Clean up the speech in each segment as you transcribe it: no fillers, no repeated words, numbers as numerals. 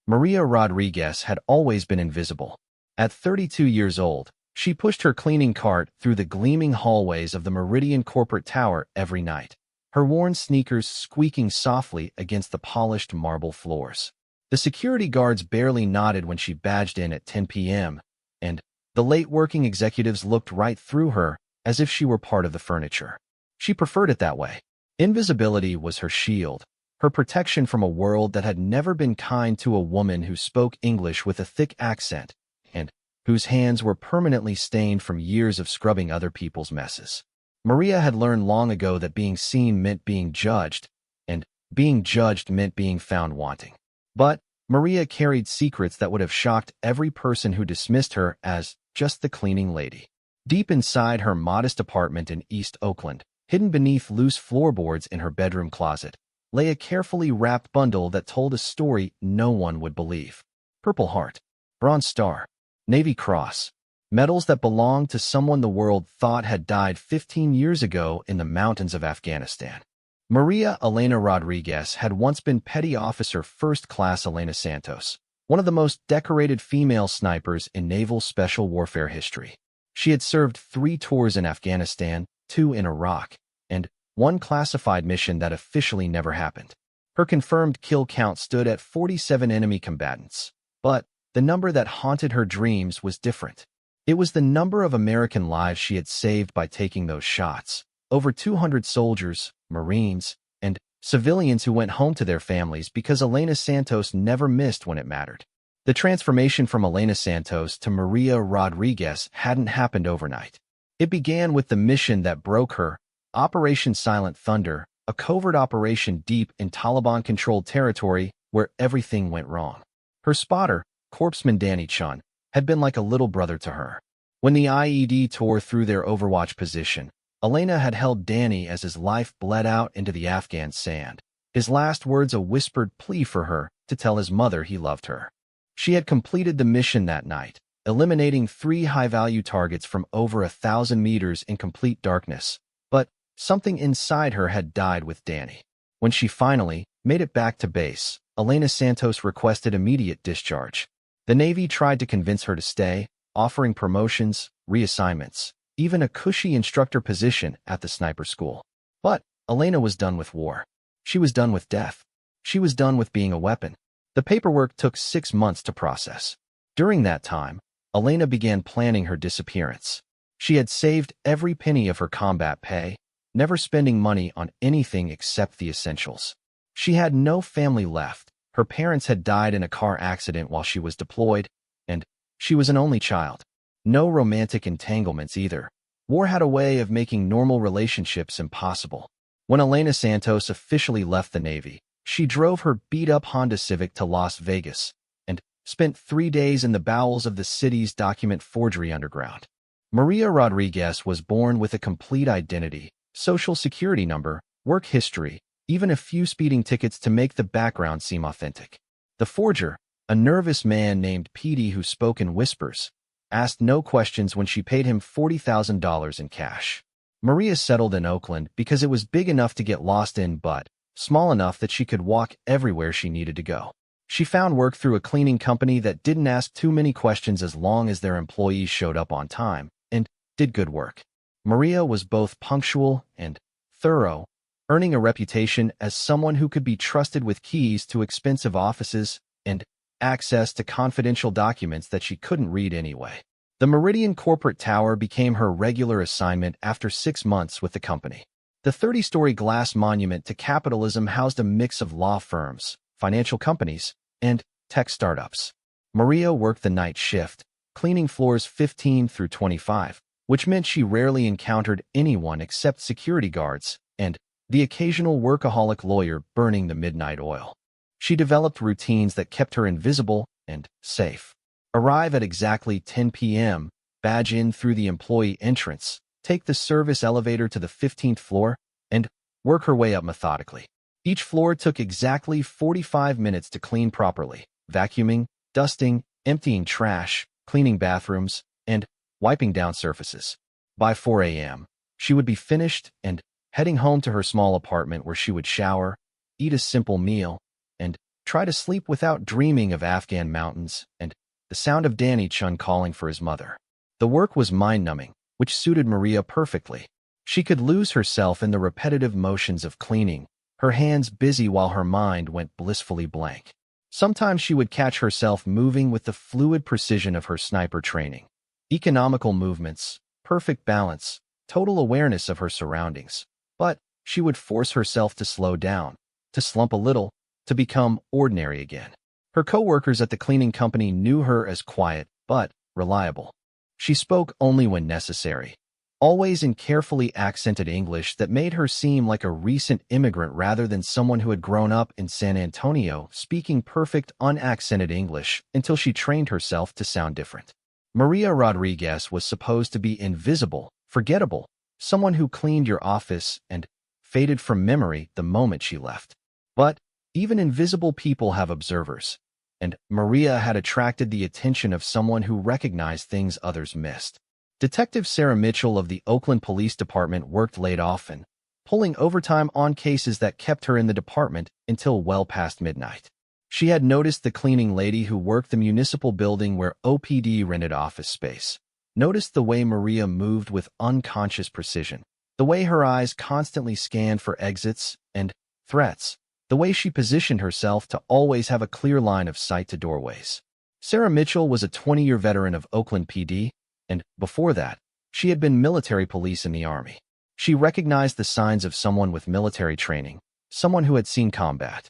Maria Rodriguez had always been invisible. At 32 years old, she pushed her cleaning cart through the gleaming hallways of the Meridian Corporate Tower every night, her worn sneakers squeaking softly against the polished marble floors. The security guards barely nodded when she badged in at 10 p.m., and the late-working executives looked right through her as if she were part of the furniture. She preferred it that way. Invisibility was her shield, her protection from a world that had never been kind to a woman who spoke English with a thick accent and whose hands were permanently stained from years of scrubbing other people's messes. Maria had learned long ago that being seen meant being judged, and being judged meant being found wanting. But Maria carried secrets that would have shocked every person who dismissed her as just the cleaning lady. Deep inside her modest apartment in East Oakland, hidden beneath loose floorboards in her bedroom closet, lay a carefully wrapped bundle that told a story no one would believe. Purple Heart, Bronze Star, Navy Cross, medals that belonged to someone the world thought had died 15 years ago in the mountains of Afghanistan. Maria Elena Rodriguez had once been Petty Officer First Class Elena Santos, one of the most decorated female snipers in naval special warfare history. She had served 3 tours in Afghanistan, 2 in Iraq, and 1 classified mission that officially never happened. Her confirmed kill count stood at 47 enemy combatants, but the number that haunted her dreams was different. It was the number of American lives she had saved by taking those shots. Over 200 soldiers, Marines, and civilians who went home to their families because Elena Santos never missed when it mattered. The transformation from Elena Santos to Maria Rodriguez hadn't happened overnight. It began with the mission that broke her, Operation Silent Thunder, a covert operation deep in Taliban-controlled territory where everything went wrong. Her spotter, Corpsman Danny Chun, had been like a little brother to her. When the IED tore through their Overwatch position, Elena had held Danny as his life bled out into the Afghan sand, his last words a whispered plea for her to tell his mother he loved her. She had completed the mission that night, eliminating 3 high-value targets from over 1,000 meters in complete darkness, but something inside her had died with Danny. When she finally made it back to base, Elena Santos requested immediate discharge. The Navy tried to convince her to stay, offering promotions, reassignments, even a cushy instructor position at the sniper school. But Elena was done with war. She was done with death. She was done with being a weapon. The paperwork took 6 months to process. During that time, Elena began planning her disappearance. She had saved every penny of her combat pay, never spending money on anything except the essentials. She had no family left. Her parents had died in a car accident while she was deployed, and she was an only child. No romantic entanglements either. War had a way of making normal relationships impossible. When Elena Santos officially left the Navy, she drove her beat-up Honda Civic to Las Vegas and spent 3 days in the bowels of the city's document forgery underground. Maria Rodriguez was born with a complete identity, social security number, work history, even a few speeding tickets to make the background seem authentic. The forger, a nervous man named Petey who spoke in whispers, asked no questions when she paid him $40,000 in cash. Maria settled in Oakland because it was big enough to get lost in but small enough that she could walk everywhere she needed to go. She found work through a cleaning company that didn't ask too many questions as long as their employees showed up on time and did good work. Maria was both punctual and thorough, earning a reputation as someone who could be trusted with keys to expensive offices and access to confidential documents that she couldn't read anyway. The Meridian Corporate Tower became her regular assignment after 6 months with the company. The 30-story glass monument to capitalism housed a mix of law firms, financial companies, and tech startups. Maria worked the night shift, cleaning floors 15 through 25, which meant she rarely encountered anyone except security guards and the occasional workaholic lawyer burning the midnight oil. She developed routines that kept her invisible and safe. Arrive at exactly 10 p.m., badge in through the employee entrance, take the service elevator to the 15th floor, and work her way up methodically. Each floor took exactly 45 minutes to clean properly, vacuuming, dusting, emptying trash, cleaning bathrooms, and wiping down surfaces. By 4 a.m., she would be finished and heading home to her small apartment where she would shower, eat a simple meal, and try to sleep without dreaming of Afghan mountains, and the sound of Danny Chun calling for his mother. The work was mind-numbing, which suited Maria perfectly. She could lose herself in the repetitive motions of cleaning, her hands busy while her mind went blissfully blank. Sometimes she would catch herself moving with the fluid precision of her sniper training. Economical movements, perfect balance, total awareness of her surroundings. But she would force herself to slow down, to slump a little, to become ordinary again. Her co-workers at the cleaning company knew her as quiet, but reliable. She spoke only when necessary, always in carefully accented English that made her seem like a recent immigrant rather than someone who had grown up in San Antonio speaking perfect unaccented English until she trained herself to sound different. Maria Rodriguez was supposed to be invisible, forgettable, someone who cleaned your office and faded from memory the moment she left. But even invisible people have observers, and Maria had attracted the attention of someone who recognized things others missed. Detective Sarah Mitchell of the Oakland Police Department worked late often, pulling overtime on cases that kept her in the department until well past midnight. She had noticed the cleaning lady who worked the municipal building where OPD rented office space, noticed the way Maria moved with unconscious precision, the way her eyes constantly scanned for exits and threats, the way she positioned herself to always have a clear line of sight to doorways. Sarah Mitchell was a 20-year veteran of Oakland PD, and before that, she had been military police in the Army. She recognized the signs of someone with military training, someone who had seen combat.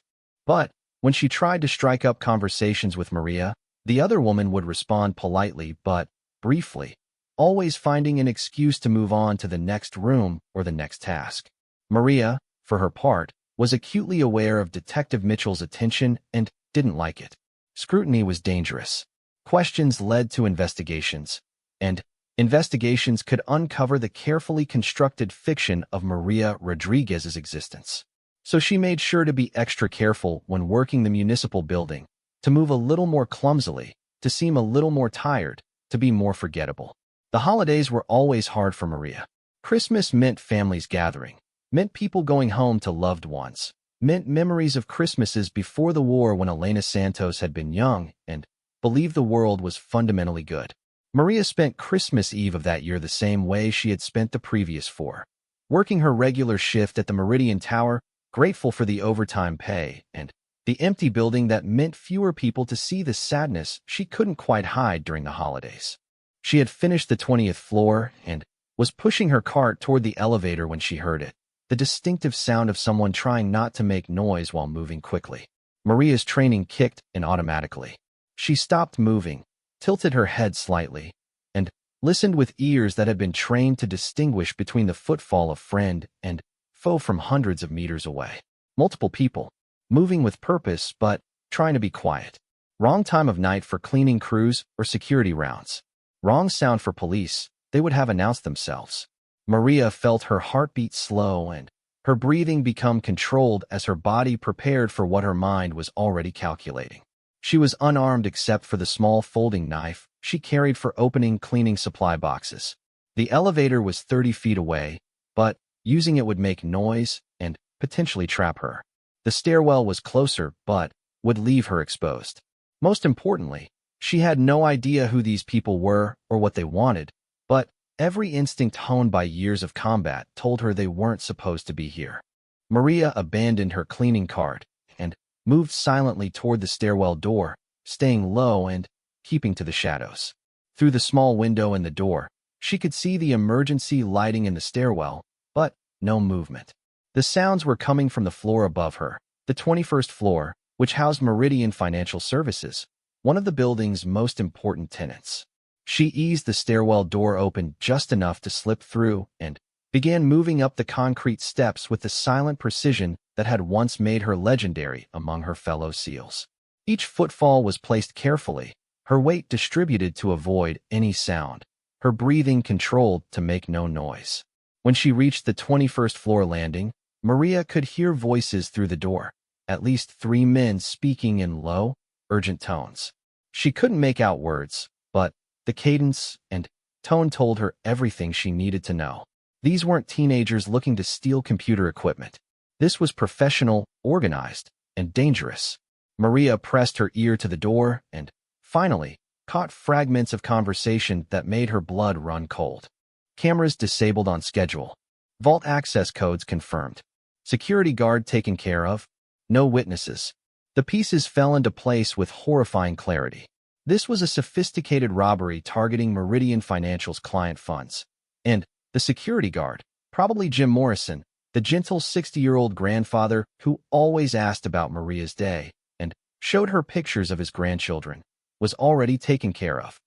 But when she tried to strike up conversations with Maria, the other woman would respond politely but briefly, always finding an excuse to move on to the next room or the next task. Maria, for her part, was acutely aware of Detective Mitchell's attention and didn't like it. Scrutiny was dangerous. Questions led to investigations, and investigations could uncover the carefully constructed fiction of Maria Rodriguez's existence. So she made sure to be extra careful when working the municipal building, to move a little more clumsily, to seem a little more tired, to be more forgettable. The holidays were always hard for Maria. Christmas meant families gathering, meant people going home to loved ones, meant memories of Christmases before the war when Elena Santos had been young and believed the world was fundamentally good. Maria spent Christmas Eve of that year the same way she had spent the previous 4, working her regular shift at the Meridian Tower, grateful for the overtime pay and the empty building that meant fewer people to see the sadness she couldn't quite hide during the holidays. She had finished the 20th floor and was pushing her cart toward the elevator when she heard it, the distinctive sound of someone trying not to make noise while moving quickly. Maria's training kicked in automatically. She stopped moving, tilted her head slightly, and listened with ears that had been trained to distinguish between the footfall of friend and foe from hundreds of meters away. Multiple people, moving with purpose but trying to be quiet. Wrong time of night for cleaning crews or security rounds. Wrong sound for police, they would have announced themselves. Maria felt her heartbeat slow and her breathing become controlled as her body prepared for what her mind was already calculating. She was unarmed except for the small folding knife she carried for opening cleaning supply boxes. The elevator was 30 feet away, but using it would make noise and potentially trap her. The stairwell was closer, but would leave her exposed. Most importantly, she had no idea who these people were or what they wanted, but every instinct honed by years of combat told her they weren't supposed to be here. Maria abandoned her cleaning cart and moved silently toward the stairwell door, staying low and keeping to the shadows. Through the small window in the door, she could see the emergency lighting in the stairwell, but no movement. The sounds were coming from the floor above her, the 21st floor, which housed Meridian Financial Services, one of the building's most important tenants. She eased the stairwell door open just enough to slip through and began moving up the concrete steps with the silent precision that had once made her legendary among her fellow SEALs. Each footfall was placed carefully, her weight distributed to avoid any sound, her breathing controlled to make no noise. When she reached the 21st floor landing, Maria could hear voices through the door, at least 3 men speaking in low, urgent tones. She couldn't make out words, but the cadence and tone told her everything she needed to know. These weren't teenagers looking to steal computer equipment. This was professional, organized, and dangerous. Maria pressed her ear to the door and, finally, caught fragments of conversation that made her blood run cold. Cameras disabled on schedule. Vault access codes confirmed. Security guard taken care of. No witnesses. The pieces fell into place with horrifying clarity. This was a sophisticated robbery targeting Meridian Financial's client funds. And the security guard, probably Jim Morrison, the gentle 60-year-old grandfather who always asked about Maria's day and showed her pictures of his grandchildren, was already taken care of.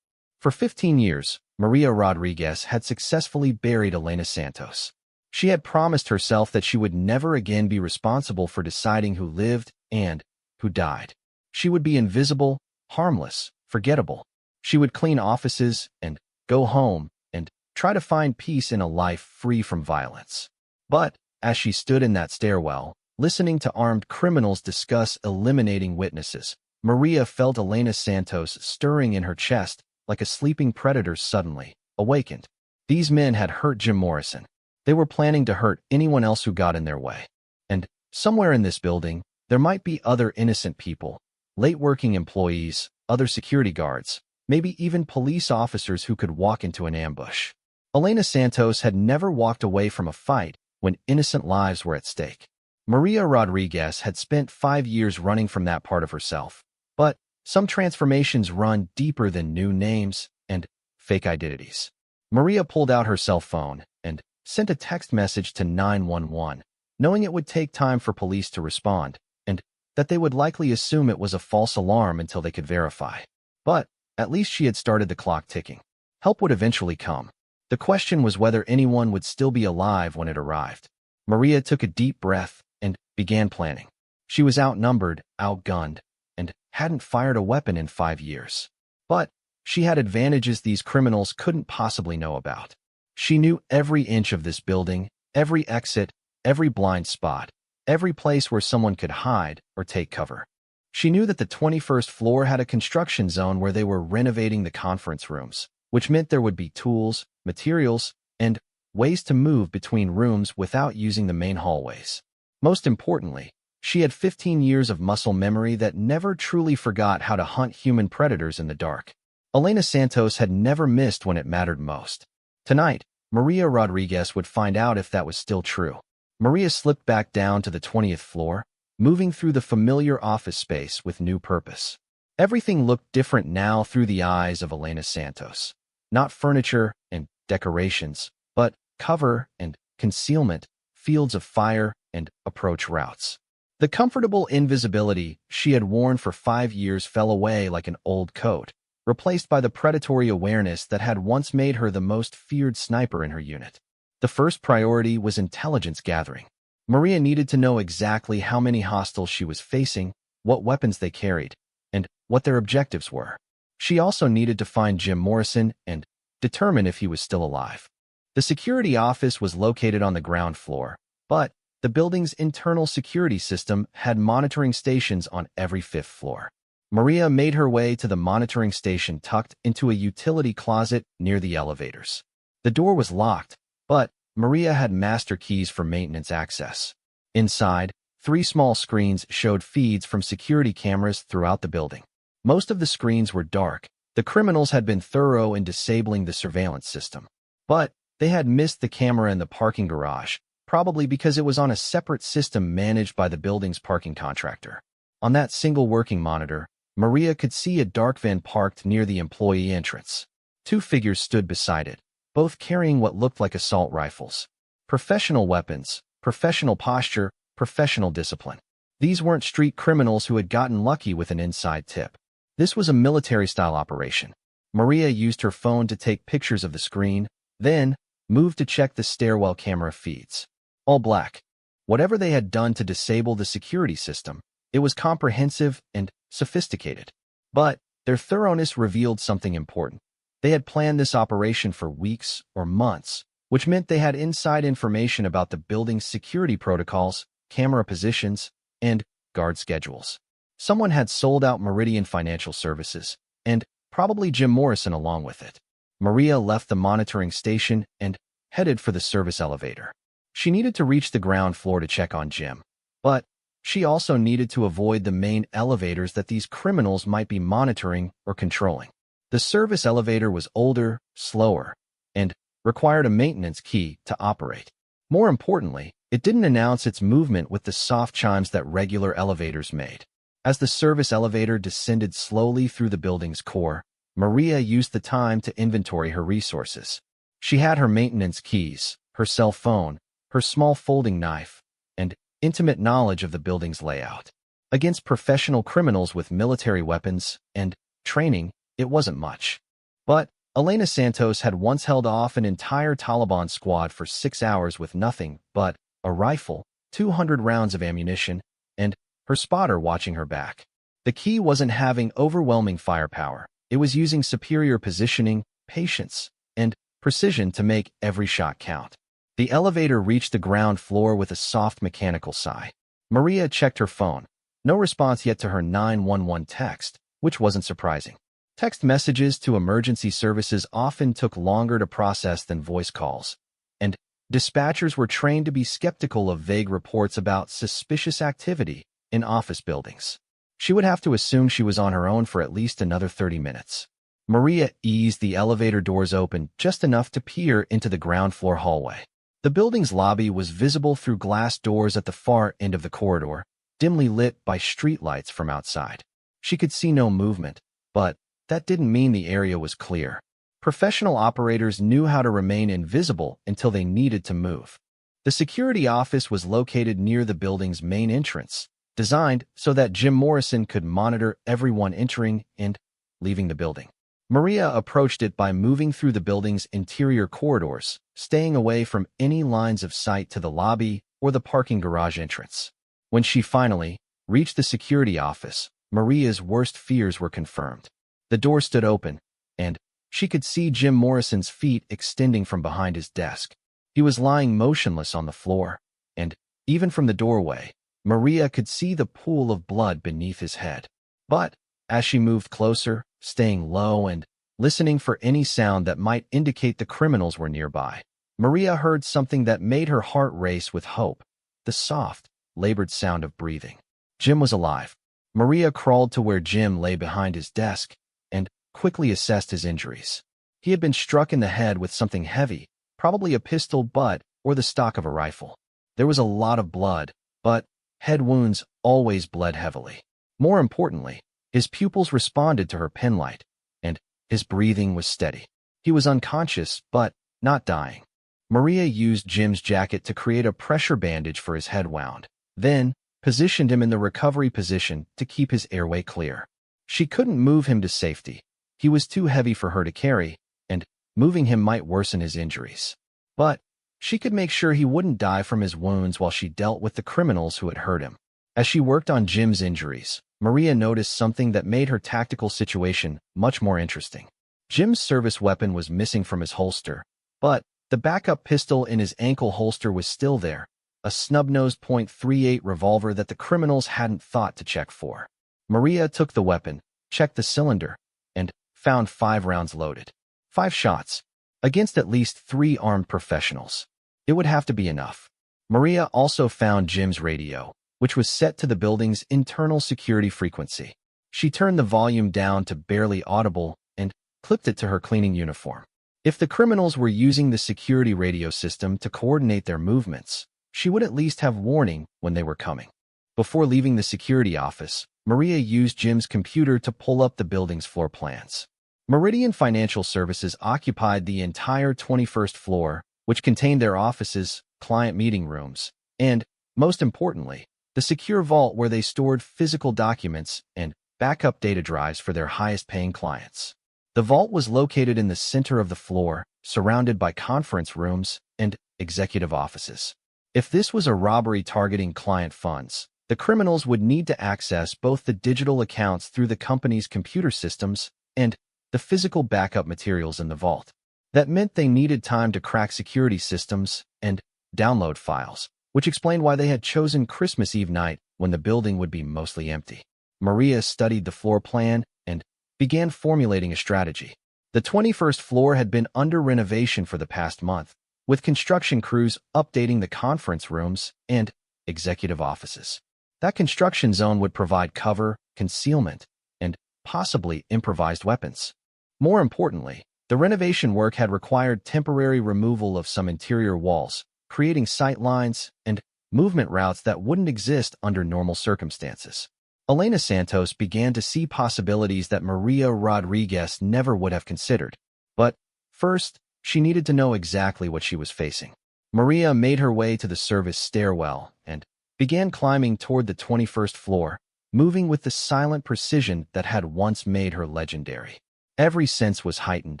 For 15 years, Maria Rodriguez had successfully buried Elena Santos. She had promised herself that she would never again be responsible for deciding who lived and who died. She would be invisible, harmless, forgettable. She would clean offices and go home and try to find peace in a life free from violence. But as she stood in that stairwell, listening to armed criminals discuss eliminating witnesses, Maria felt Elena Santos stirring in her chest like a sleeping predator suddenly awakened. These men had hurt Jim Morrison. They were planning to hurt anyone else who got in their way. And somewhere in this building, there might be other innocent people, late-working employees, other security guards, maybe even police officers who could walk into an ambush. Elena Santos had never walked away from a fight when innocent lives were at stake. Maria Rodriguez had spent 5 years running from that part of herself. But some transformations run deeper than new names and fake identities. Maria pulled out her cell phone and sent a text message to 911, knowing it would take time for police to respond, and that they would likely assume it was a false alarm until they could verify. But at least she had started the clock ticking. Help would eventually come. The question was whether anyone would still be alive when it arrived. Maria took a deep breath and began planning. She was outnumbered, outgunned, and hadn't fired a weapon in 5 years. But she had advantages these criminals couldn't possibly know about. She knew every inch of this building, every exit, every blind spot, every place where someone could hide or take cover. She knew that the 21st floor had a construction zone where they were renovating the conference rooms, which meant there would be tools, materials, and ways to move between rooms without using the main hallways. Most importantly, she had 15 years of muscle memory that never truly forgot how to hunt human predators in the dark. Elena Santos had never missed when it mattered most. Tonight, Maria Rodriguez would find out if that was still true. Maria slipped back down to the 20th floor, moving through the familiar office space with new purpose. Everything looked different now through the eyes of Elena Santos. Not furniture and decorations, but cover and concealment, fields of fire and approach routes. The comfortable invisibility she had worn for 5 years fell away like an old coat, replaced by the predatory awareness that had once made her the most feared sniper in her unit. The first priority was intelligence gathering. Maria needed to know exactly how many hostiles she was facing, what weapons they carried, and what their objectives were. She also needed to find Jim Morrison and determine if he was still alive. The security office was located on the ground floor, but the building's internal security system had monitoring stations on every 5th floor. Maria made her way to the monitoring station tucked into a utility closet near the elevators. The door was locked, but Maria had master keys for maintenance access. Inside, 3 small screens showed feeds from security cameras throughout the building. Most of the screens were dark. The criminals had been thorough in disabling the surveillance system. But they had missed the camera in the parking garage, probably because it was on a separate system managed by the building's parking contractor. On that single working monitor, Maria could see a dark van parked near the employee entrance. 2 figures stood beside it, both carrying what looked like assault rifles. Professional weapons, professional posture, professional discipline. These weren't street criminals who had gotten lucky with an inside tip. This was a military-style operation. Maria used her phone to take pictures of the screen, then moved to check the stairwell camera feeds. All black. Whatever they had done to disable the security system, it was comprehensive and sophisticated. But their thoroughness revealed something important. They had planned this operation for weeks or months, which meant they had inside information about the building's security protocols, camera positions, and guard schedules. Someone had sold out Meridian Financial Services, and probably Jim Morrison along with it. Maria left the monitoring station and headed for the service elevator. She needed to reach the ground floor to check on Jim, but She also needed to avoid the main elevators that these criminals might be monitoring or controlling. The service elevator was older, slower, and required a maintenance key to operate. More importantly, it didn't announce its movement with the soft chimes that regular elevators made. As the service elevator descended slowly through the building's core, Maria used the time to inventory her resources. She had her maintenance keys, her cell phone, her small folding knife, and intimate knowledge of the building's layout. Against professional criminals with military weapons and training, it wasn't much. But Elena Santos had once held off an entire Taliban squad for 6 hours with nothing but a rifle, 200 rounds of ammunition, and her spotter watching her back. The key wasn't having overwhelming firepower. It was using superior positioning, patience, and precision to make every shot count. The elevator reached the ground floor with a soft mechanical sigh. Maria checked her phone. No response yet to her 911 text, which wasn't surprising. Text messages to emergency services often took longer to process than voice calls, and dispatchers were trained to be skeptical of vague reports about suspicious activity in office buildings. She would have to assume she was on her own for at least another 30 minutes. Maria eased the elevator doors open just enough to peer into the ground floor hallway. The building's lobby was visible through glass doors at the far end of the corridor, dimly lit by streetlights from outside. She could see no movement, but that didn't mean the area was clear. Professional operators knew how to remain invisible until they needed to move. The security office was located near the building's main entrance, designed so that Jim Morrison could monitor everyone entering and leaving the building. Maria approached it by moving through the building's interior corridors, staying away from any lines of sight to the lobby or the parking garage entrance. When she finally reached the security office, Maria's worst fears were confirmed. The door stood open, and she could see Jim Morrison's feet extending from behind his desk. He was lying motionless on the floor, and even from the doorway, Maria could see the pool of blood beneath his head. But as she moved closer, staying low and listening for any sound that might indicate the criminals were nearby, Maria heard something that made her heart race with hope, the soft, labored sound of breathing. Jim was alive. Maria crawled to where Jim lay behind his desk and quickly assessed his injuries. He had been struck in the head with something heavy, probably a pistol butt or the stock of a rifle. There was a lot of blood, but head wounds always bled heavily. More importantly, his pupils responded to her penlight, and his breathing was steady. He was unconscious, but not dying. Maria used Jim's jacket to create a pressure bandage for his head wound, then positioned him in the recovery position to keep his airway clear. She couldn't move him to safety. He was too heavy for her to carry, and moving him might worsen his injuries. But she could make sure he wouldn't die from his wounds while she dealt with the criminals who had hurt him. As she worked on Jim's injuries, Maria noticed something that made her tactical situation much more interesting. Jim's service weapon was missing from his holster, but the backup pistol in his ankle holster was still there, a snub-nosed .38 revolver that the criminals hadn't thought to check for. Maria took the weapon, checked the cylinder, and found 5 rounds loaded. 5 shots, against at least 3 armed professionals. It would have to be enough. Maria also found Jim's radio, which was set to the building's internal security frequency. She turned the volume down to barely audible and clipped it to her cleaning uniform. If the criminals were using the security radio system to coordinate their movements, she would at least have warning when they were coming. Before leaving the security office, Maria used Jim's computer to pull up the building's floor plans. Meridian Financial Services occupied the entire 21st floor, which contained their offices, client meeting rooms, and, most importantly, the secure vault where they stored physical documents and backup data drives for their highest-paying clients. The vault was located in the center of the floor, surrounded by conference rooms and executive offices. If this was a robbery targeting client funds, the criminals would need to access both the digital accounts through the company's computer systems and the physical backup materials in the vault. That meant they needed time to crack security systems and download files, which explained why they had chosen Christmas Eve night when the building would be mostly empty. Maria studied the floor plan and began formulating a strategy. The 21st floor had been under renovation for the past month, with construction crews updating the conference rooms and executive offices. That construction zone would provide cover, concealment, and possibly improvised weapons. More importantly, the renovation work had required temporary removal of some interior walls, creating sight lines and movement routes that wouldn't exist under normal circumstances. Elena Santos began to see possibilities that Maria Rodriguez never would have considered. But first, she needed to know exactly what she was facing. Maria made her way to the service stairwell and began climbing toward the 21st floor, moving with the silent precision that had once made her legendary. Every sense was heightened,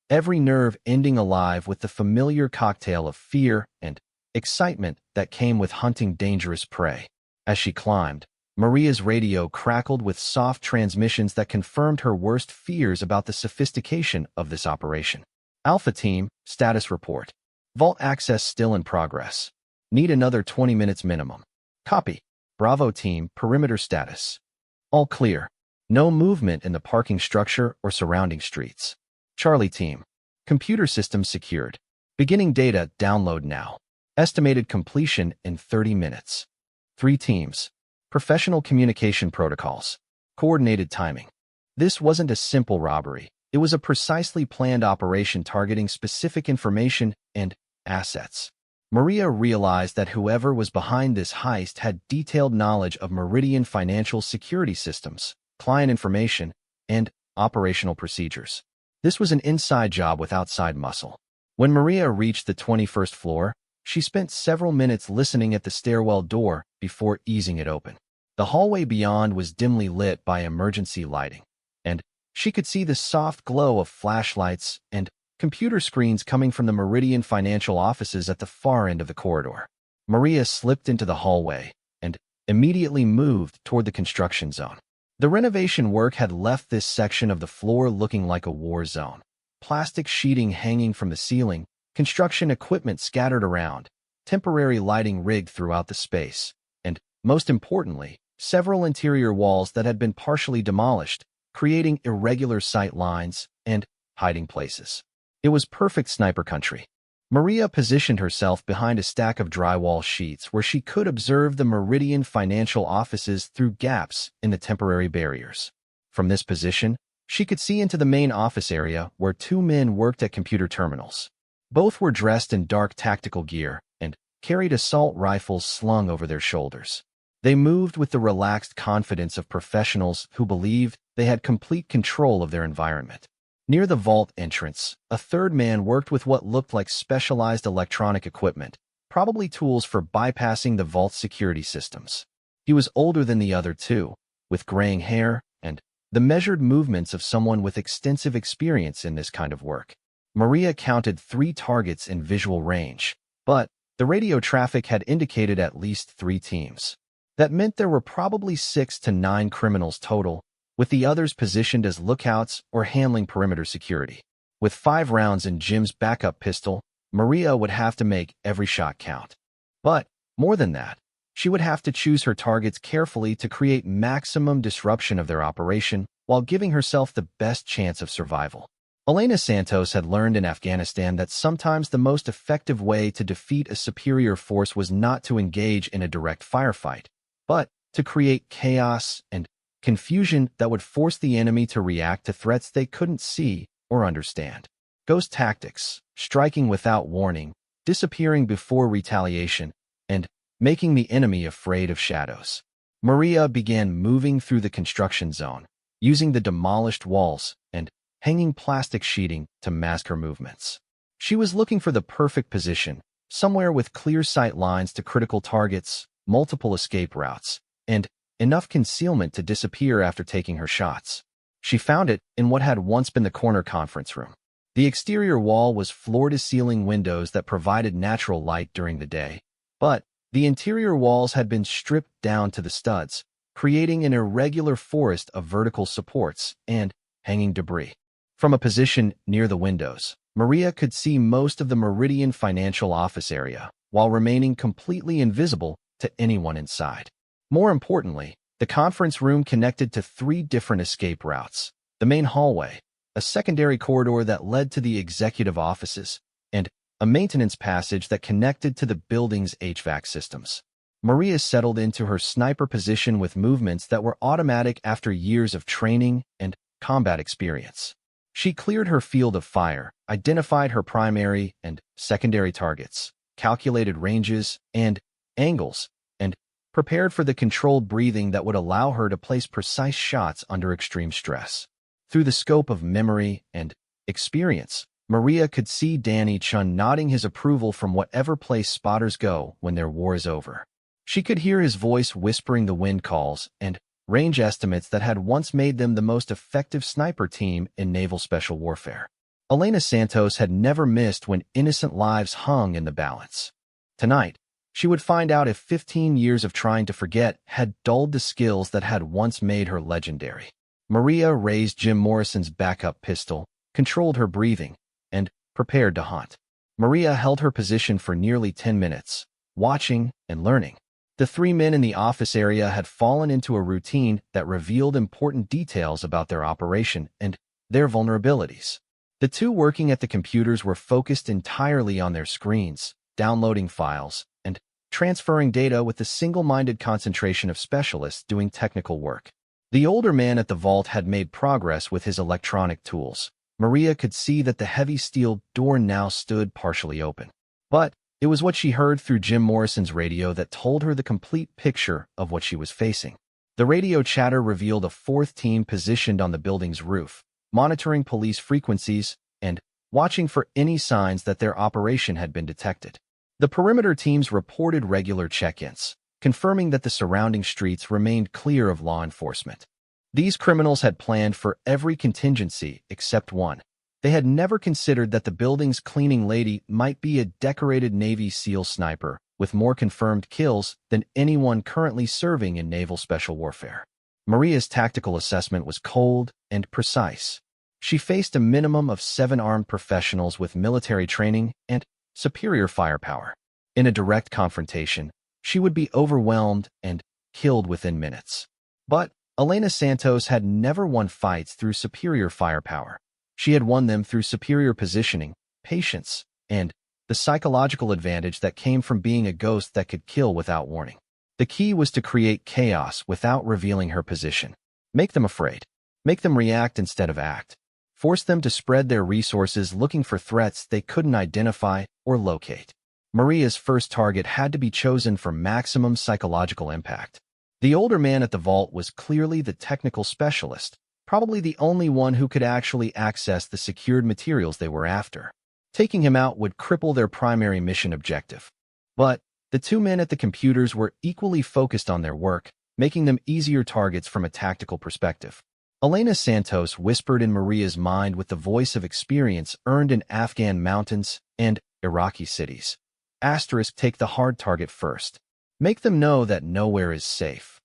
every nerve ending alive with the familiar cocktail of fear and excitement that came with hunting dangerous prey. As she climbed, Maria's radio crackled with soft transmissions that confirmed her worst fears about the sophistication of this operation. Alpha Team, status report. Vault access still in progress. Need another 20 minutes minimum. Copy. Bravo Team, perimeter status. All clear. No movement in the parking structure or surrounding streets. Charlie Team. Computer system secured. Beginning data download now. Estimated completion in 30 minutes. 3 teams. Professional communication protocols. Coordinated timing. This wasn't a simple robbery. It was a precisely planned operation targeting specific information and assets. Maria realized that whoever was behind this heist had detailed knowledge of Meridian financial security systems, client information, and operational procedures. This was an inside job with outside muscle. When Maria reached the 21st floor, she spent several minutes listening at the stairwell door before easing it open. The hallway beyond was dimly lit by emergency lighting, and she could see the soft glow of flashlights and computer screens coming from the Meridian financial offices at the far end of the corridor. Maria slipped into the hallway and immediately moved toward the construction zone. The renovation work had left this section of the floor looking like a war zone. Plastic sheeting hanging from the ceiling, construction equipment scattered around, temporary lighting rigged throughout the space, and, most importantly, several interior walls that had been partially demolished, creating irregular sight lines and hiding places. It was perfect sniper country. Maria positioned herself behind a stack of drywall sheets where she could observe the Meridian financial offices through gaps in the temporary barriers. From this position, she could see into the main office area where 2 men worked at computer terminals. Both were dressed in dark tactical gear and carried assault rifles slung over their shoulders. They moved with the relaxed confidence of professionals who believed they had complete control of their environment. Near the vault entrance, a third man worked with what looked like specialized electronic equipment, probably tools for bypassing the vault's security systems. He was older than the other two, with graying hair and the measured movements of someone with extensive experience in this kind of work. Maria counted 3 targets in visual range, but the radio traffic had indicated at least 3 teams. That meant there were probably 6 to 9 criminals total, with the others positioned as lookouts or handling perimeter security. With 5 rounds in Jim's backup pistol, Maria would have to make every shot count. But, more than that, she would have to choose her targets carefully to create maximum disruption of their operation while giving herself the best chance of survival. Elena Santos had learned in Afghanistan that sometimes the most effective way to defeat a superior force was not to engage in a direct firefight, but to create chaos and confusion that would force the enemy to react to threats they couldn't see or understand. Ghost tactics, striking without warning, disappearing before retaliation, and making the enemy afraid of shadows. Maria began moving through the construction zone, using the demolished walls and hanging plastic sheeting to mask her movements. She was looking for the perfect position, somewhere with clear sight lines to critical targets, multiple escape routes, and enough concealment to disappear after taking her shots. She found it in what had once been the corner conference room. The exterior wall was floor-to-ceiling windows that provided natural light during the day, but the interior walls had been stripped down to the studs, creating an irregular forest of vertical supports and hanging debris. From a position near the windows, Maria could see most of the Meridian financial office area, while remaining completely invisible to anyone inside. More importantly, the conference room connected to 3 different escape routes: the main hallway, a secondary corridor that led to the executive offices, and a maintenance passage that connected to the building's HVAC systems. Maria settled into her sniper position with movements that were automatic after years of training and combat experience. She cleared her field of fire, identified her primary and secondary targets, calculated ranges and angles, and prepared for the controlled breathing that would allow her to place precise shots under extreme stress. Through the scope of memory and experience, Maria could see Danny Chun nodding his approval from whatever place spotters go when their war is over. She could hear his voice whispering the wind calls and range estimates that had once made them the most effective sniper team in naval special warfare. Elena Santos had never missed when innocent lives hung in the balance. Tonight, she would find out if 15 years of trying to forget had dulled the skills that had once made her legendary. Maria raised Jim Morrison's backup pistol, controlled her breathing, and prepared to hunt. Maria held her position for nearly 10 minutes, watching and learning. The three men in the office area had fallen into a routine that revealed important details about their operation and their vulnerabilities. The two working at the computers were focused entirely on their screens, downloading files, and transferring data with the single-minded concentration of specialists doing technical work. The older man at the vault had made progress with his electronic tools. Maria could see that the heavy steel door now stood partially open. But it was what she heard through Jim Morrison's radio that told her the complete picture of what she was facing. The radio chatter revealed a fourth team positioned on the building's roof, monitoring police frequencies and watching for any signs that their operation had been detected. The perimeter teams reported regular check-ins, confirming that the surrounding streets remained clear of law enforcement. These criminals had planned for every contingency except one. They had never considered that the building's cleaning lady might be a decorated Navy SEAL sniper with more confirmed kills than anyone currently serving in naval special warfare. Maria's tactical assessment was cold and precise. She faced a minimum of 7 armed professionals with military training and superior firepower. In a direct confrontation, she would be overwhelmed and killed within minutes. But Elena Santos had never won fights through superior firepower. She had won them through superior positioning, patience, and the psychological advantage that came from being a ghost that could kill without warning. The key was to create chaos without revealing her position. Make them afraid. Make them react instead of act. Force them to spread their resources looking for threats they couldn't identify or locate. Maria's first target had to be chosen for maximum psychological impact. The older man at the vault was clearly the technical specialist, probably the only one who could actually access the secured materials they were after. Taking him out would cripple their primary mission objective. But the two men at the computers were equally focused on their work, making them easier targets from a tactical perspective. Elena Santos whispered in Maria's mind with the voice of experience earned in Afghan mountains and Iraqi cities. Take the hard target first. Make them know that nowhere is safe.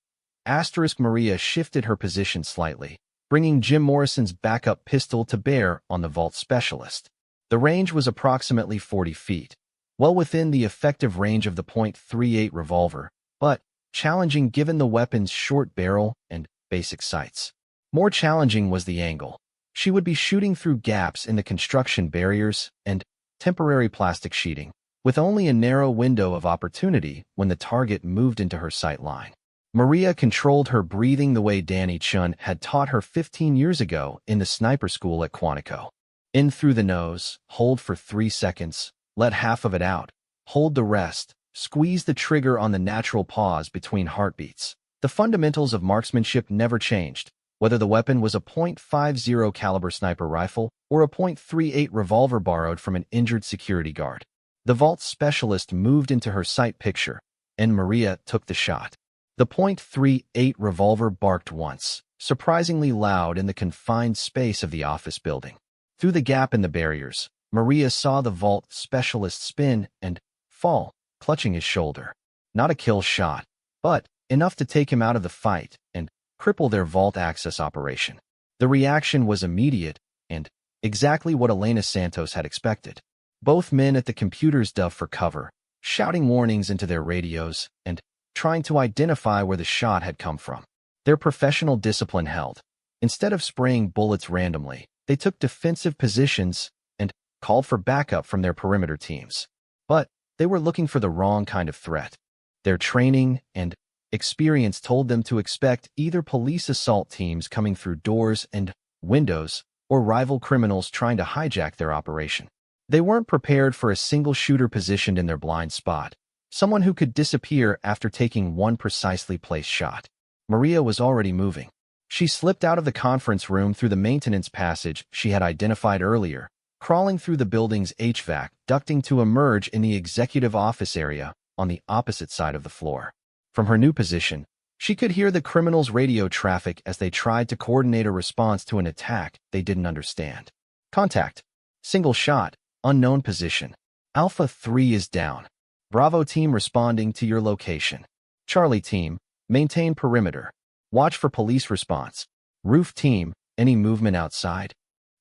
Maria shifted her position slightly, bringing Jim Morrison's backup pistol to bear on the vault specialist. The range was approximately 40 feet, well within the effective range of the .38 revolver, but challenging given the weapon's short barrel and basic sights. More challenging was the angle. She would be shooting through gaps in the construction barriers and temporary plastic sheeting, with only a narrow window of opportunity when the target moved into her sight line. Maria controlled her breathing the way Danny Chun had taught her 15 years ago in the sniper school at Quantico. In through the nose, hold for 3 seconds, let half of it out, hold the rest, squeeze the trigger on the natural pause between heartbeats. The fundamentals of marksmanship never changed, whether the weapon was a .50 caliber sniper rifle or a .38 revolver borrowed from an injured security guard. The vault specialist moved into her sight picture, and Maria took the shot. The .38 revolver barked once, surprisingly loud in the confined space of the office building. Through the gap in the barriers, Maria saw the vault specialist spin and fall, clutching his shoulder. Not a kill shot, but enough to take him out of the fight and cripple their vault access operation. The reaction was immediate and exactly what Elena Santos had expected. Both men at the computers dove for cover, shouting warnings into their radios and trying to identify where the shot had come from. Their professional discipline held. Instead of spraying bullets randomly, they took defensive positions and called for backup from their perimeter teams. But they were looking for the wrong kind of threat. Their training and experience told them to expect either police assault teams coming through doors and windows or rival criminals trying to hijack their operation. They weren't prepared for a single shooter positioned in their blind spot, someone who could disappear after taking one precisely placed shot. Maria was already moving. She slipped out of the conference room through the maintenance passage she had identified earlier, crawling through the building's HVAC ducting to emerge in the executive office area on the opposite side of the floor. From her new position, she could hear the criminals' radio traffic as they tried to coordinate a response to an attack they didn't understand. Contact. Single shot. Unknown position. Alpha 3 is down. Bravo team responding to your location. Charlie team, maintain perimeter. Watch for police response. Roof team, any movement outside?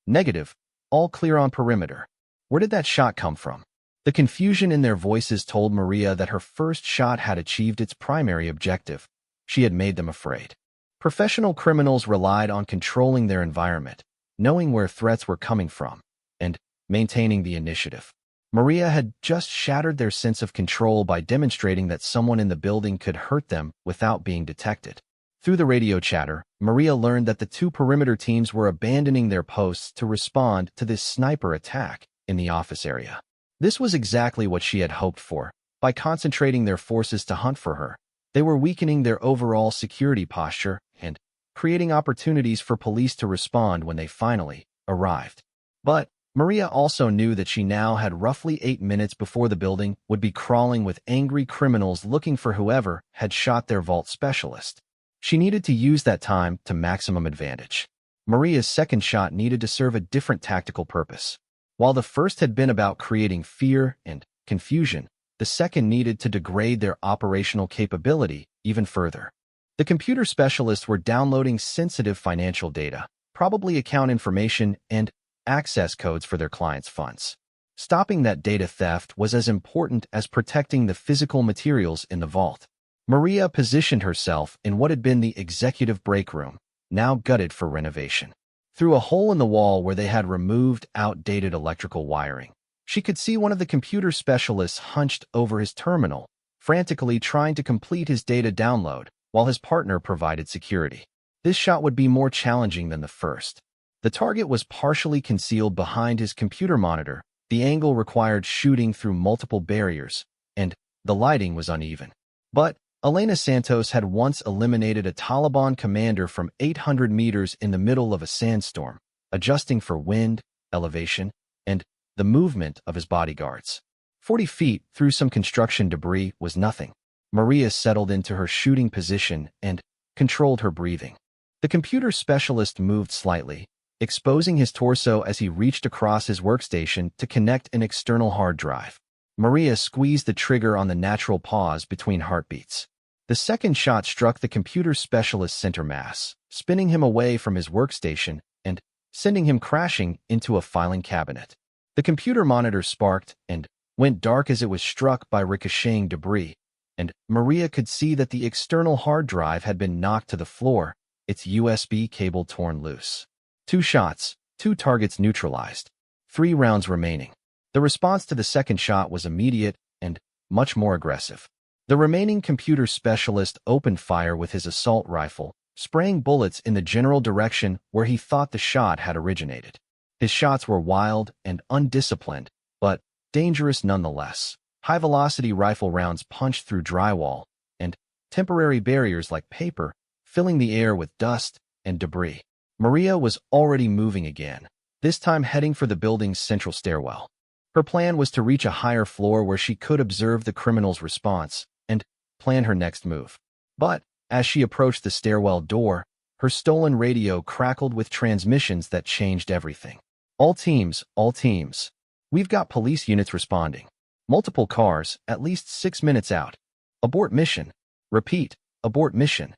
Negative. All clear on perimeter. Where did that shot come from? The confusion in their voices told Maria that her first shot had achieved its primary objective. She had made them afraid. Professional criminals relied on controlling their environment, knowing where threats were coming from, and maintaining the initiative. Maria had just shattered their sense of control by demonstrating that someone in the building could hurt them without being detected. Through the radio chatter, Maria learned that the two perimeter teams were abandoning their posts to respond to this sniper attack in the office area. This was exactly what she had hoped for. By concentrating their forces to hunt for her, they were weakening their overall security posture and creating opportunities for police to respond when they finally arrived. But Maria also knew that she now had roughly 8 minutes before the building would be crawling with angry criminals looking for whoever had shot their vault specialist. She needed to use that time to maximum advantage. Maria's second shot needed to serve a different tactical purpose. While the first had been about creating fear and confusion, the second needed to degrade their operational capability even further. The computer specialists were downloading sensitive financial data, probably account information and access codes for their clients' funds. Stopping that data theft was as important as protecting the physical materials in the vault. Maria positioned herself in what had been the executive break room, now gutted for renovation. Through a hole in the wall where they had removed outdated electrical wiring, she could see one of the computer specialists hunched over his terminal, frantically trying to complete his data download while his partner provided security. This shot would be more challenging than the first. The target was partially concealed behind his computer monitor, the angle required shooting through multiple barriers, and the lighting was uneven. But Elena Santos had once eliminated a Taliban commander from 800 meters in the middle of a sandstorm, adjusting for wind, elevation, and the movement of his bodyguards. 40 feet through some construction debris was nothing. Maria settled into her shooting position and controlled her breathing. The computer specialist moved slightly, exposing his torso as he reached across his workstation to connect an external hard drive. Maria squeezed the trigger on the natural pause between heartbeats. The second shot struck the computer specialist's center mass, spinning him away from his workstation and sending him crashing into a filing cabinet. The computer monitor sparked and went dark as it was struck by ricocheting debris, and Maria could see that the external hard drive had been knocked to the floor, its USB cable torn loose. 2 shots, 2 targets neutralized. 3 rounds remaining. The response to the second shot was immediate and much more aggressive. The remaining computer specialist opened fire with his assault rifle, spraying bullets in the general direction where he thought the shot had originated. His shots were wild and undisciplined, but dangerous nonetheless. High-velocity rifle rounds punched through drywall and temporary barriers like paper, filling the air with dust and debris. Maria was already moving again, this time heading for the building's central stairwell. Her plan was to reach a higher floor where she could observe the criminal's response and plan her next move. But as she approached the stairwell door, her stolen radio crackled with transmissions that changed everything. All teams. We've got police units responding. Multiple cars, at least 6 minutes out. Abort mission. Repeat, abort mission.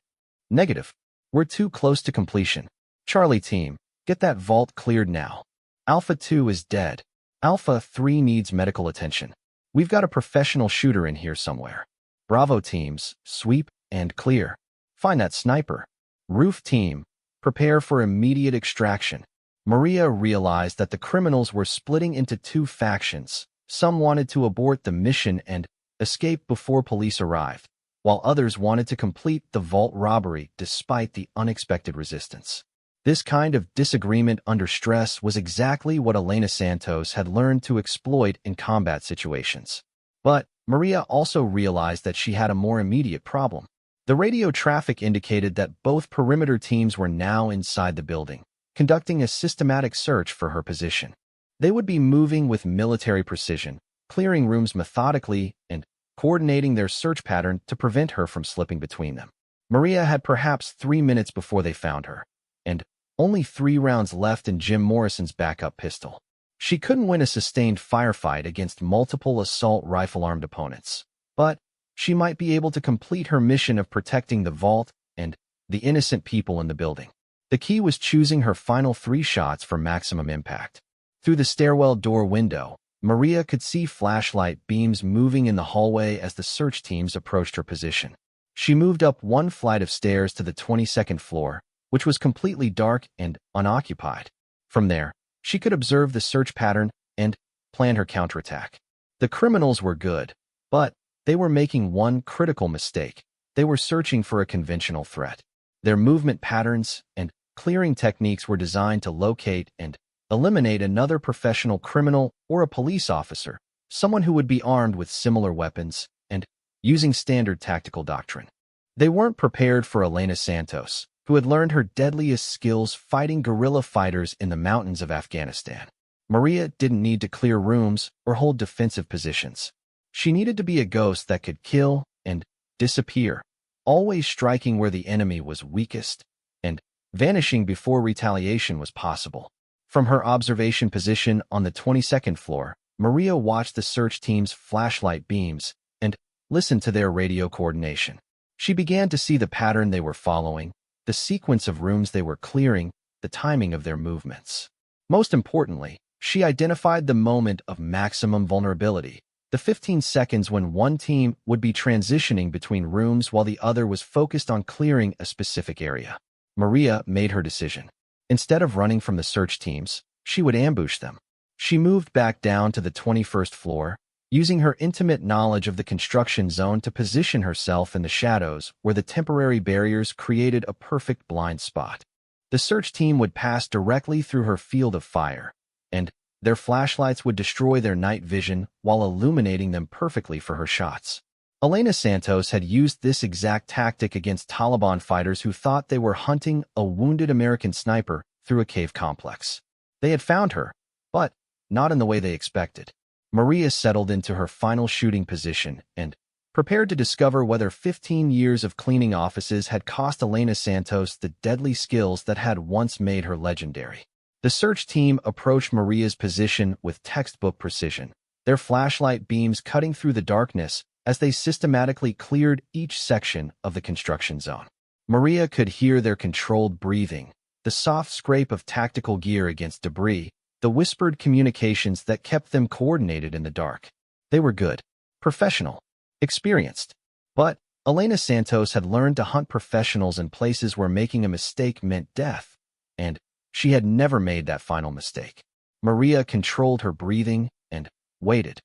Negative. We're too close to completion. Charlie team, get that vault cleared now. Alpha 2 is dead. Alpha 3 needs medical attention. We've got a professional shooter in here somewhere. Bravo teams, sweep and clear. Find that sniper. Roof team, prepare for immediate extraction. Maria realized that the criminals were splitting into 2 factions. Some wanted to abort the mission and escape before police arrived, while others wanted to complete the vault robbery despite the unexpected resistance. This kind of disagreement under stress was exactly what Elena Santos had learned to exploit in combat situations. But Maria also realized that she had a more immediate problem. The radio traffic indicated that both perimeter teams were now inside the building, conducting a systematic search for her position. They would be moving with military precision, clearing rooms methodically and coordinating their search pattern to prevent her from slipping between them. Maria had perhaps 3 minutes before they found her, and only 3 rounds left in Jim Morrison's backup pistol. She couldn't win a sustained firefight against multiple assault rifle-armed opponents, but she might be able to complete her mission of protecting the vault and the innocent people in the building. The key was choosing her final 3 shots for maximum impact. Through the stairwell door window, Maria could see flashlight beams moving in the hallway as the search teams approached her position. She moved up 1 flight of stairs to the 22nd floor, which was completely dark and unoccupied. From there, she could observe the search pattern and plan her counterattack. The criminals were good, but they were making one critical mistake. They were searching for a conventional threat. Their movement patterns and clearing techniques were designed to locate and eliminate another professional criminal or a police officer, someone who would be armed with similar weapons and using standard tactical doctrine. They weren't prepared for Elena Santos, who had learned her deadliest skills fighting guerrilla fighters in the mountains of Afghanistan. Maria didn't need to clear rooms or hold defensive positions. She needed to be a ghost that could kill and disappear, always striking where the enemy was weakest and vanishing before retaliation was possible. From her observation position on the 22nd floor, Maria watched the search team's flashlight beams and listened to their radio coordination. She began to see the pattern they were following, the sequence of rooms they were clearing, the timing of their movements. Most importantly, she identified the moment of maximum vulnerability, the 15 seconds when one team would be transitioning between rooms while the other was focused on clearing a specific area. Maria made her decision. Instead of running from the search teams, she would ambush them. She moved back down to the 21st floor, using her intimate knowledge of the construction zone to position herself in the shadows where the temporary barriers created a perfect blind spot. The search team would pass directly through her field of fire, and their flashlights would destroy their night vision while illuminating them perfectly for her shots. Elena Santos had used this exact tactic against Taliban fighters who thought they were hunting a wounded American sniper through a cave complex. They had found her, but not in the way they expected. Maria settled into her final shooting position and prepared to discover whether 15 years of cleaning offices had cost Elena Santos the deadly skills that had once made her legendary. The search team approached Maria's position with textbook precision, their flashlight beams cutting through the darkness as they systematically cleared each section of the construction zone. Maria could hear their controlled breathing, the soft scrape of tactical gear against debris, the whispered communications that kept them coordinated in the dark. They were good, professional, experienced. But Elena Santos had learned to hunt professionals in places where making a mistake meant death, and she had never made that final mistake. Maria controlled her breathing and waited.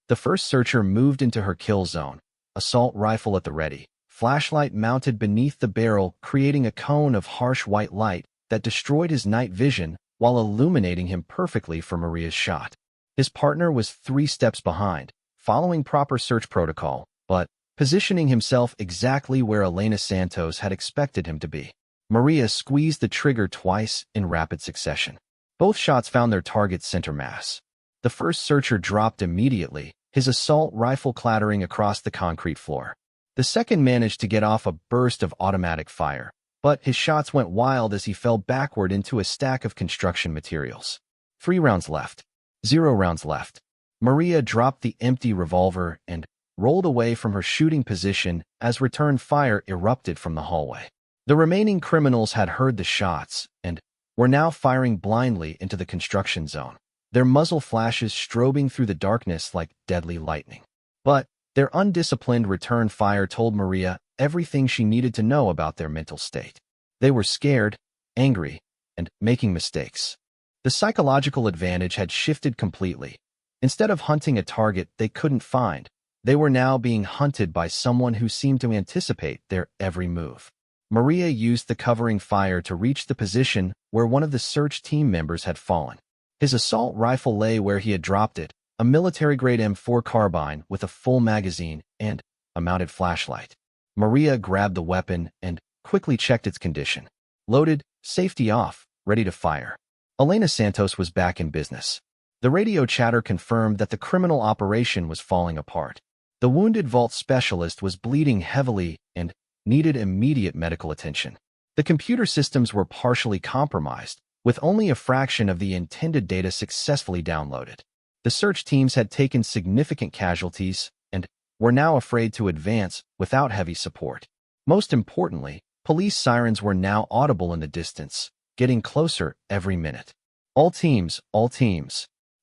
The first searcher moved into her kill zone, assault rifle at the ready, flashlight mounted beneath the barrel, creating a cone of harsh white light that destroyed his night vision while illuminating him perfectly for Maria's shot. His partner was 3 steps behind, following proper search protocol, but positioning himself exactly where Elena Santos had expected him to be. Maria squeezed the trigger twice in rapid succession. Both shots found their target's center mass. The first searcher dropped immediately, his assault rifle clattering across the concrete floor. The second managed to get off a burst of automatic fire, but his shots went wild as he fell backward into a stack of construction materials. 3 rounds left. 0 rounds left. Maria dropped the empty revolver and rolled away from her shooting position as return fire erupted from the hallway. The remaining criminals had heard the shots and were now firing blindly into the construction zone, their muzzle flashes strobing through the darkness like deadly lightning. But their undisciplined return fire told Maria everything she needed to know about their mental state. They were scared, angry, and making mistakes. The psychological advantage had shifted completely. Instead of hunting a target they couldn't find, They were now being hunted by someone who seemed to anticipate their every move. Maria used the covering fire to reach the position where one of the search team members had fallen. His assault rifle lay where he had dropped it, a military-grade M4 carbine with a full magazine and a mounted flashlight. Maria grabbed the weapon and quickly checked its condition. Loaded, safety off, ready to fire. Elena Santos was back in business. The radio chatter confirmed that the criminal operation was falling apart. The wounded vault specialist was bleeding heavily and needed immediate medical attention. The computer systems were partially compromised, with only a fraction of the intended data successfully downloaded. The search teams had taken significant casualties and were now afraid to advance without heavy support. Most importantly, police sirens were now audible in the distance, getting closer every minute. All teams.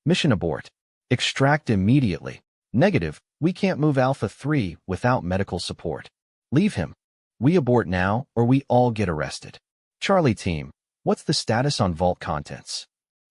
Mission abort. Extract immediately. Negative, we can't move Alpha 3 without medical support. Leave him. We abort now or we all get arrested. Charlie team, what's the status on vault contents?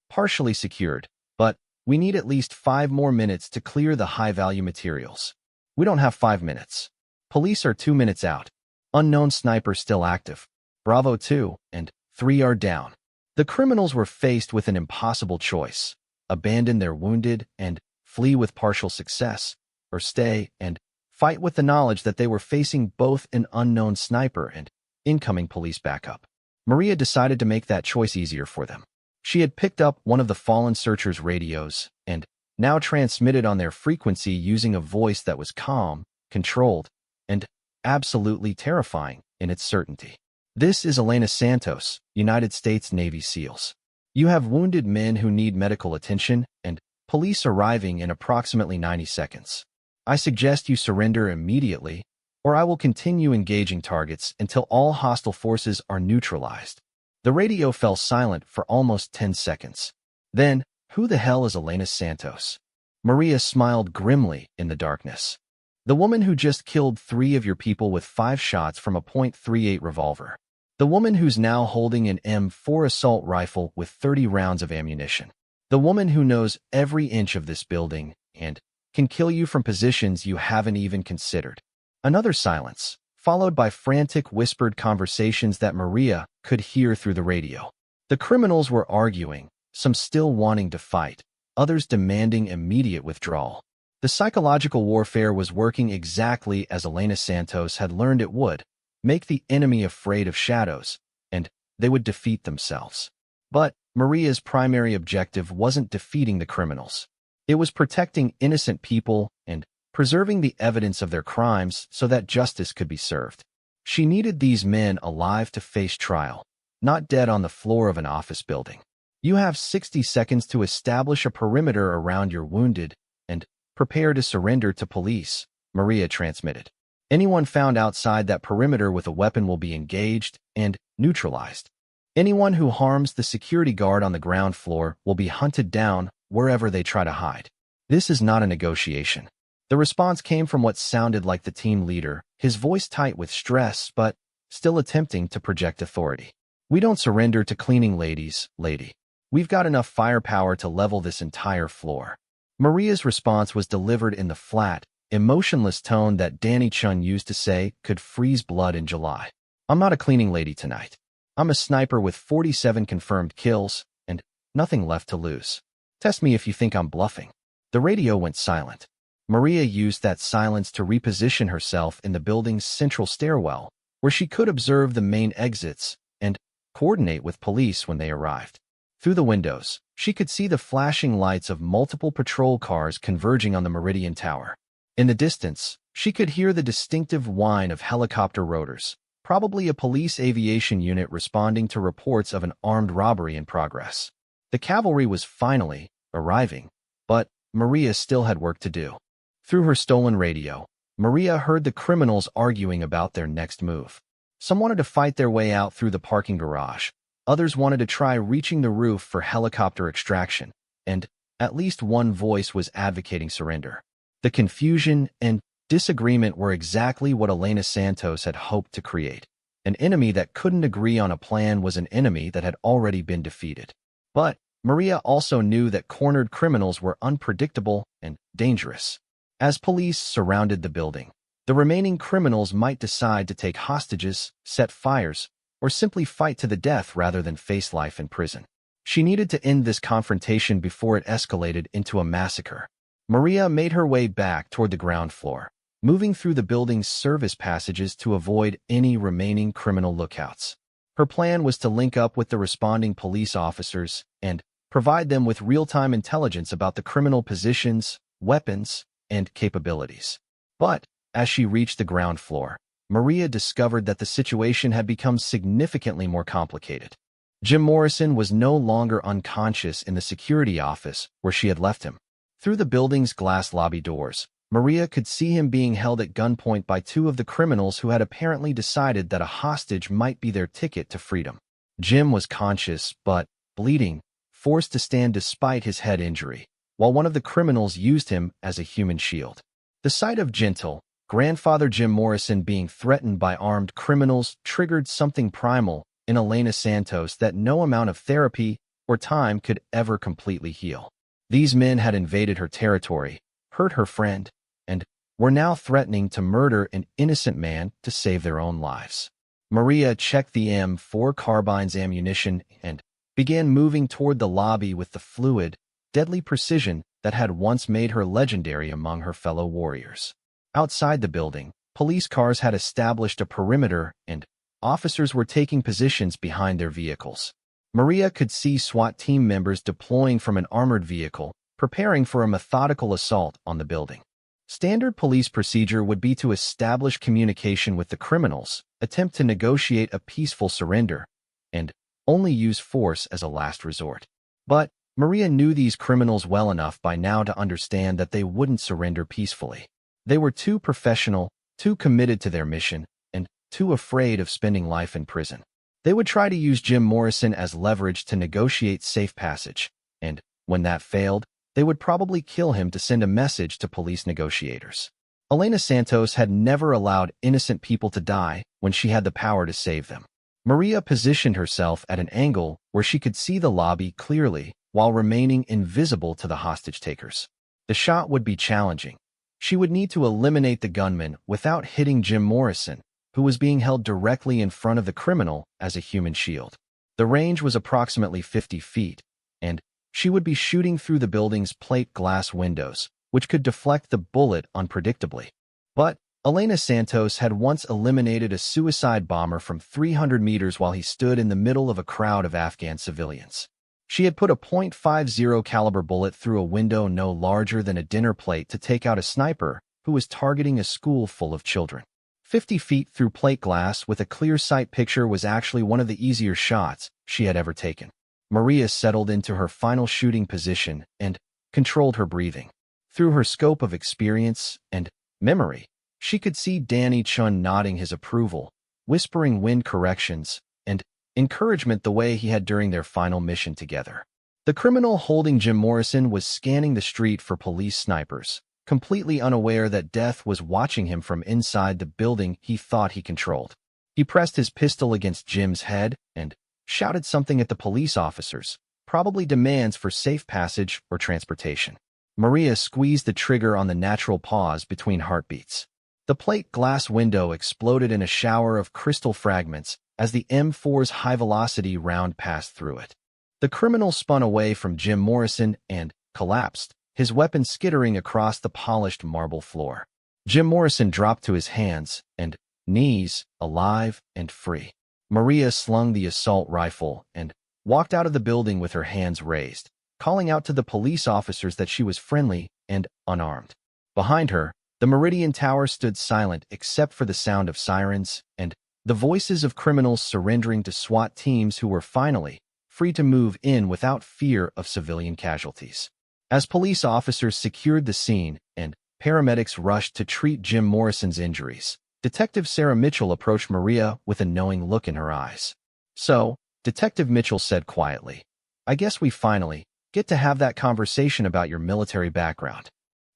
Partially secured, but we need at least 5 more minutes to clear the high-value materials. We don't have 5 minutes. Police are 2 minutes out. Unknown sniper still active. Bravo 2 and 3 are down. The criminals were faced with an impossible choice: abandon their wounded and flee with partial success, or stay and fight with the knowledge that they were facing both an unknown sniper and incoming police backup. Maria decided to make that choice easier for them. She had picked up one of the fallen searchers' radios and now transmitted on their frequency using a voice that was calm, controlled, and absolutely terrifying in its certainty. This is Elena Santos, United States Navy SEALs. You have wounded men who need medical attention and police arriving in approximately 90 seconds. I suggest you surrender immediately, or I will continue engaging targets until all hostile forces are neutralized. The radio fell silent for almost 10 seconds. Then, who the hell is Elena Santos? Maria smiled grimly in the darkness. The woman who just killed 3 of your people with 5 shots from a .38 revolver. The woman who's now holding an M4 assault rifle with 30 rounds of ammunition. The woman who knows every inch of this building and can kill you from positions you haven't even considered. Another silence, followed by frantic whispered conversations that Maria could hear through the radio. The criminals were arguing, some still wanting to fight, others demanding immediate withdrawal. The psychological warfare was working exactly as Elena Santos had learned it would: make the enemy afraid of shadows, and they would defeat themselves. But Maria's primary objective wasn't defeating the criminals. It was protecting innocent people and preserving the evidence of their crimes so that justice could be served. She needed these men alive to face trial, not dead on the floor of an office building. You have 60 seconds to establish a perimeter around your wounded and prepare to surrender to police, Maria transmitted. Anyone found outside that perimeter with a weapon will be engaged and neutralized. Anyone who harms the security guard on the ground floor will be hunted down wherever they try to hide. This is not a negotiation. The response came from what sounded like the team leader, his voice tight with stress but still attempting to project authority. We don't surrender to cleaning ladies, lady. We've got enough firepower to level this entire floor. Maria's response was delivered in the flat, emotionless tone that Danny Chun used to say could freeze blood in July. I'm not a cleaning lady tonight. I'm a sniper with 47 confirmed kills and nothing left to lose. Test me if you think I'm bluffing. The radio went silent. Maria used that silence to reposition herself in the building's central stairwell, where she could observe the main exits and coordinate with police when they arrived. Through the windows, she could see the flashing lights of multiple patrol cars converging on the Meridian Tower. In the distance, she could hear the distinctive whine of helicopter rotors, probably a police aviation unit responding to reports of an armed robbery in progress. The cavalry was finally arriving, but Maria still had work to do. Through her stolen radio, Maria heard the criminals arguing about their next move. Some wanted to fight their way out through the parking garage. Others wanted to try reaching the roof for helicopter extraction, and at least one voice was advocating surrender. The confusion and disagreement were exactly what Elena Santos had hoped to create. An enemy that couldn't agree on a plan was an enemy that had already been defeated. But Maria also knew that cornered criminals were unpredictable and dangerous. As police surrounded the building, the remaining criminals might decide to take hostages, set fires, or simply fight to the death rather than face life in prison. She needed to end this confrontation before it escalated into a massacre. Maria made her way back toward the ground floor, moving through the building's service passages to avoid any remaining criminal lookouts. Her plan was to link up with the responding police officers and provide them with real-time intelligence about the criminal positions, weapons, and capabilities. But as she reached the ground floor, Maria discovered that the situation had become significantly more complicated. Jim Morrison was no longer unconscious in the security office where she had left him. Through the building's glass lobby doors, Maria could see him being held at gunpoint by two of the criminals who had apparently decided that a hostage might be their ticket to freedom. Jim was conscious but bleeding, forced to stand despite his head injury, while one of the criminals used him as a human shield. The sight of gentle, grandfather Jim Morrison being threatened by armed criminals triggered something primal in Elena Santos that no amount of therapy or time could ever completely heal. These men had invaded her territory, hurt her friend, and were now threatening to murder an innocent man to save their own lives. Maria checked the M4 carbine's ammunition and began moving toward the lobby with the fluid, deadly precision that had once made her legendary among her fellow warriors. Outside the building, police cars had established a perimeter and officers were taking positions behind their vehicles. Maria could see SWAT team members deploying from an armored vehicle, preparing for a methodical assault on the building. Standard police procedure would be to establish communication with the criminals, attempt to negotiate a peaceful surrender, and only use force as a last resort. But Maria knew these criminals well enough by now to understand that they wouldn't surrender peacefully. They were too professional, too committed to their mission, and too afraid of spending life in prison. They would try to use Jim Morrison as leverage to negotiate safe passage, and when that failed, they would probably kill him to send a message to police negotiators. Elena Santos had never allowed innocent people to die when she had the power to save them. Maria positioned herself at an angle where she could see the lobby clearly while remaining invisible to the hostage-takers. The shot would be challenging. She would need to eliminate the gunman without hitting Jim Morrison, who was being held directly in front of the criminal as a human shield. The range was approximately 50 feet, and she would be shooting through the building's plate glass windows, which could deflect the bullet unpredictably. But Elena Santos had once eliminated a suicide bomber from 300 meters while he stood in the middle of a crowd of Afghan civilians. She had put a .50 caliber bullet through a window no larger than a dinner plate to take out a sniper who was targeting a school full of children. 50 feet through plate glass with a clear sight picture was actually one of the easier shots she had ever taken. Maria settled into her final shooting position and controlled her breathing. Through her scope of experience and memory, she could see Danny Chun nodding his approval, whispering wind corrections, and encouragement the way he had during their final mission together. The criminal holding Jim Morrison was scanning the street for police snipers, completely unaware that death was watching him from inside the building he thought he controlled. He pressed his pistol against Jim's head and shouted something at the police officers, probably demands for safe passage or transportation. Maria squeezed the trigger on the natural pause between heartbeats. The plate glass window exploded in a shower of crystal fragments as the M4's high-velocity round passed through it. The criminal spun away from Jim Morrison and collapsed, his weapon skittering across the polished marble floor. Jim Morrison dropped to his hands and knees, alive and free. Maria slung the assault rifle and walked out of the building with her hands raised, calling out to the police officers that she was friendly and unarmed. Behind her, the Meridian Tower stood silent except for the sound of sirens and the voices of criminals surrendering to SWAT teams who were finally free to move in without fear of civilian casualties. As police officers secured the scene and paramedics rushed to treat Jim Morrison's injuries, Detective Sarah Mitchell approached Maria with a knowing look in her eyes. "So," Detective Mitchell said quietly, "I guess we finally get to have that conversation about your military background."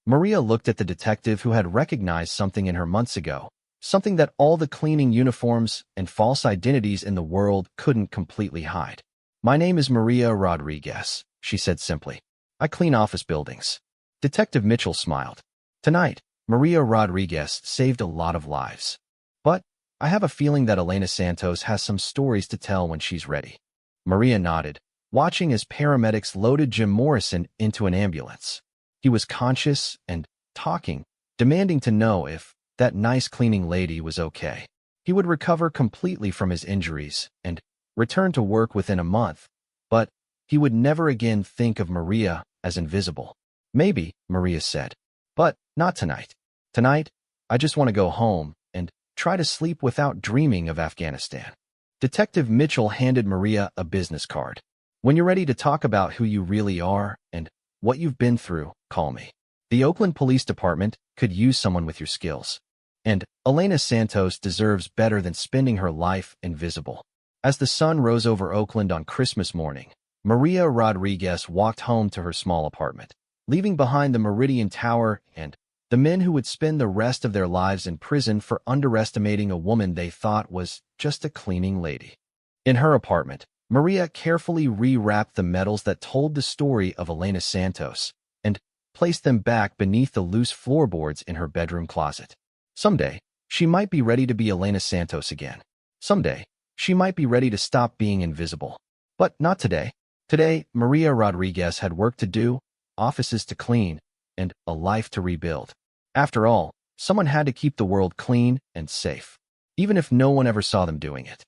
Maria looked at the detective who had recognized something in her months ago, something that all the cleaning uniforms and false identities in the world couldn't completely hide. "My name is Maria Rodriguez," she said simply. "I clean office buildings." Detective Mitchell smiled. Tonight, Maria Rodriguez saved a lot of lives. But I have a feeling that Elena Santos has some stories to tell when she's ready. Maria nodded, watching as paramedics loaded Jim Morrison into an ambulance. He was conscious and talking, demanding to know if that nice cleaning lady was okay. He would recover completely from his injuries and return to work within a month, but he would never again think of Maria as invisible. Maybe, Maria said, but not tonight. Tonight, I just want to go home and try to sleep without dreaming of Afghanistan. Detective Mitchell handed Maria a business card. When you're ready to talk about who you really are and what you've been through, call me. The Oakland Police Department could use someone with your skills. And Elena Santos deserves better than spending her life invisible. As the sun rose over Oakland on Christmas morning, Maria Rodriguez walked home to her small apartment, leaving behind the Meridian Tower and the men who would spend the rest of their lives in prison for underestimating a woman they thought was just a cleaning lady. In her apartment, Maria carefully rewrapped the medals that told the story of Elena Santos and placed them back beneath the loose floorboards in her bedroom closet. Someday, she might be ready to be Elena Santos again. Someday, she might be ready to stop being invisible. But not today. Today, Maria Rodriguez had work to do, offices to clean, and a life to rebuild. After all, someone had to keep the world clean and safe, even if no one ever saw them doing it.